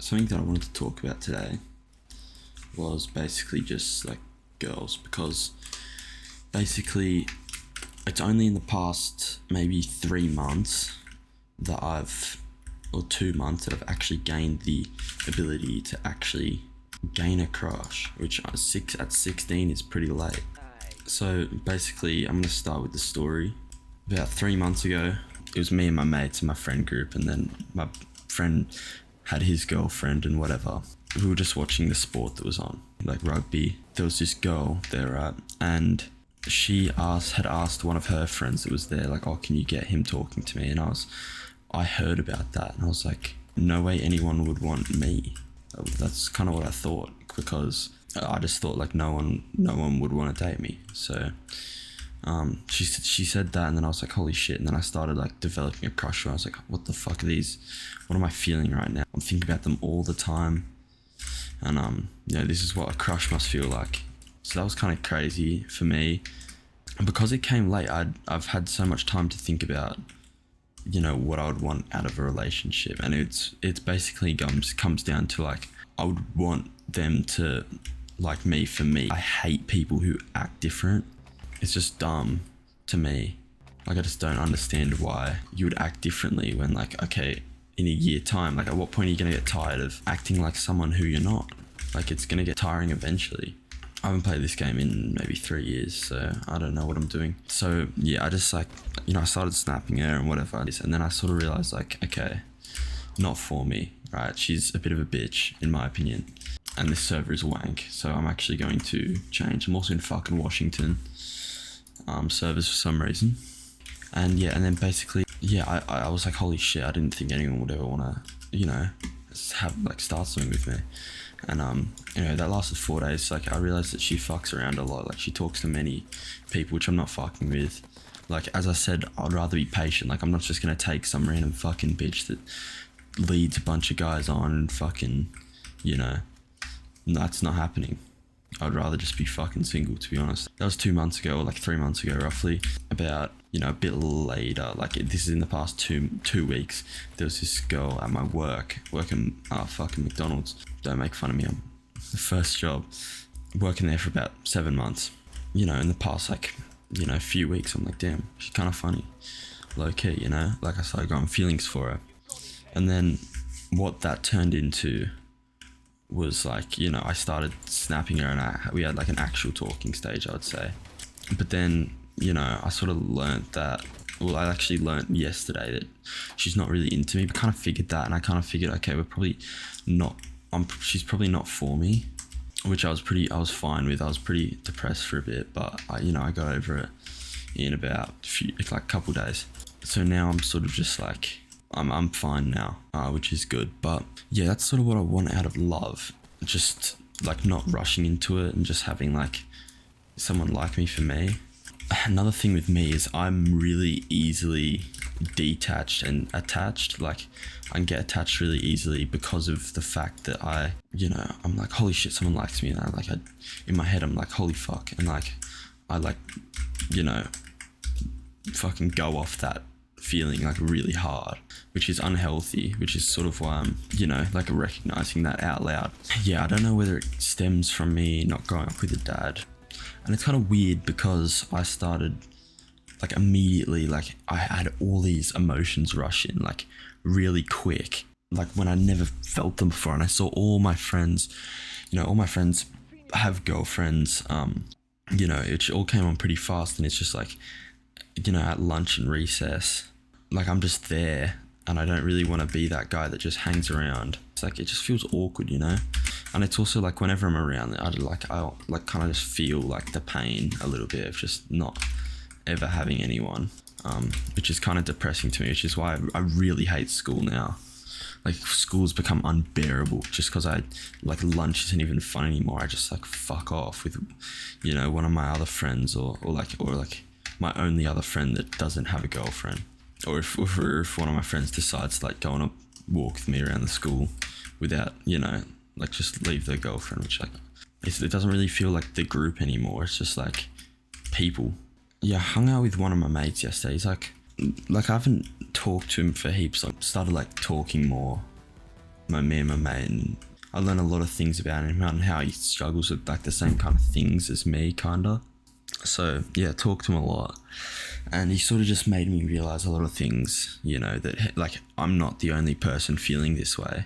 Something that I wanted to talk about today was basically just like girls, because basically it's only in the past maybe 3 months that or 2 months that I've actually gained the ability to actually gain a crush, which at 16 is pretty late. So basically, I'm gonna start with the story. About 3 months ago, it was me and my mates and my friend group, and then my friend had his girlfriend and whatever. We were just watching the sport that was on, like rugby. There was this girl there, right? And she had asked one of her friends that was there, like, oh, can you get him talking to me? And I heard about that, and I was like, no way anyone would want me. That's kind of what I thought, because I just thought like no one would want to date me. So she said that, and then I was like, holy shit. And then I started like developing a crush on her. I was like, what the fuck are these? What am I feeling right now? I'm thinking about them all the time. And this is what a crush must feel like. So that was kind of crazy for me. And because it came late, I've had so much time to think about, what I would want out of a relationship. And it's basically comes down to like, I would want them to like me for me. I hate people who act different. It's just dumb to me. Like, I just don't understand why you would act differently when, like, okay, in a year time, like, at what point are you going to get tired of acting like someone who you're not? Like, it's going to get tiring eventually. I haven't played this game in maybe 3 years, so I don't know what I'm doing. So yeah, I just like, I started snapping her and whatever. And then I sort of realized like, okay, not for me, right? She's a bit of a bitch, in my opinion. And this server is wank, so I'm actually going to change. I'm also in fucking Washington servers for some reason. And yeah, and then basically, yeah, I was like, holy shit, I didn't think anyone would ever want to, start something with me. And that lasted 4 days. Like, I realized that she fucks around a lot. Like, she talks to many people, which I'm not fucking with. Like, as I said, I'd rather be patient. Like, I'm not just gonna take some random fucking bitch that leads a bunch of guys on and fucking, that's not happening. I'd rather just be fucking single, to be honest. That was 2 months ago, or like 3 months ago, roughly. About, a bit later, like this is in the past two weeks, there was this girl at my working fucking McDonald's. Don't make fun of me, I'm the first job. Working there for about 7 months. In the past, like, few weeks, I'm like, damn, she's kind of funny. Low key, like I started growing feelings for her. And then what that turned into was like, I started snapping her, and we had like an actual talking stage, I would say. But then, I sort of learnt that, I actually learnt yesterday that she's not really into me, but kind of figured that, and I kind of figured, okay, she's probably not for me, which I was fine with. I was pretty depressed for a bit, but I got over it in about a couple days. So now I'm sort of just like, I'm fine now, which is good. But yeah, that's sort of what I want out of love. Just like not rushing into it and just having like someone like me for me. Another thing with me is I'm really easily detached and attached. Like, I can get attached really easily because of the fact that I'm like, holy shit, someone likes me. And in my head, I'm like, holy fuck. And like, I like, fucking go off that feeling like really hard, which is unhealthy, which is sort of why I'm, like recognizing that out loud. Yeah, I don't know whether it stems from me not growing up with a dad. And it's kind of weird because I started like immediately, like I had all these emotions rush in like really quick, like when I never felt them before. And I saw all my friends, all my friends have girlfriends, it all came on pretty fast. And it's just like, at lunch and recess, like I'm just there, and I don't really want to be that guy that just hangs around. It's like, it just feels awkward, And it's also like whenever I'm around, I'll kind of just feel like the pain a little bit of just not ever having anyone, which is kind of depressing to me, which is why I really hate school now. Like, school's become unbearable just because lunch isn't even fun anymore. I just like fuck off with, one of my other friends or my only other friend that doesn't have a girlfriend. Or if one of my friends decides to like go on a walk with me around the school without, like just leave their girlfriend, which like, it doesn't really feel like the group anymore. It's just like people. Yeah, I hung out with one of my mates yesterday. He's like I haven't talked to him for heaps. I started like talking more me and my mate, and I learned a lot of things about him and how he struggles with like the same kind of things as me, kinda. So yeah, talked to him a lot, and he sort of just made me realize a lot of things, you know, that like I'm not the only person feeling this way.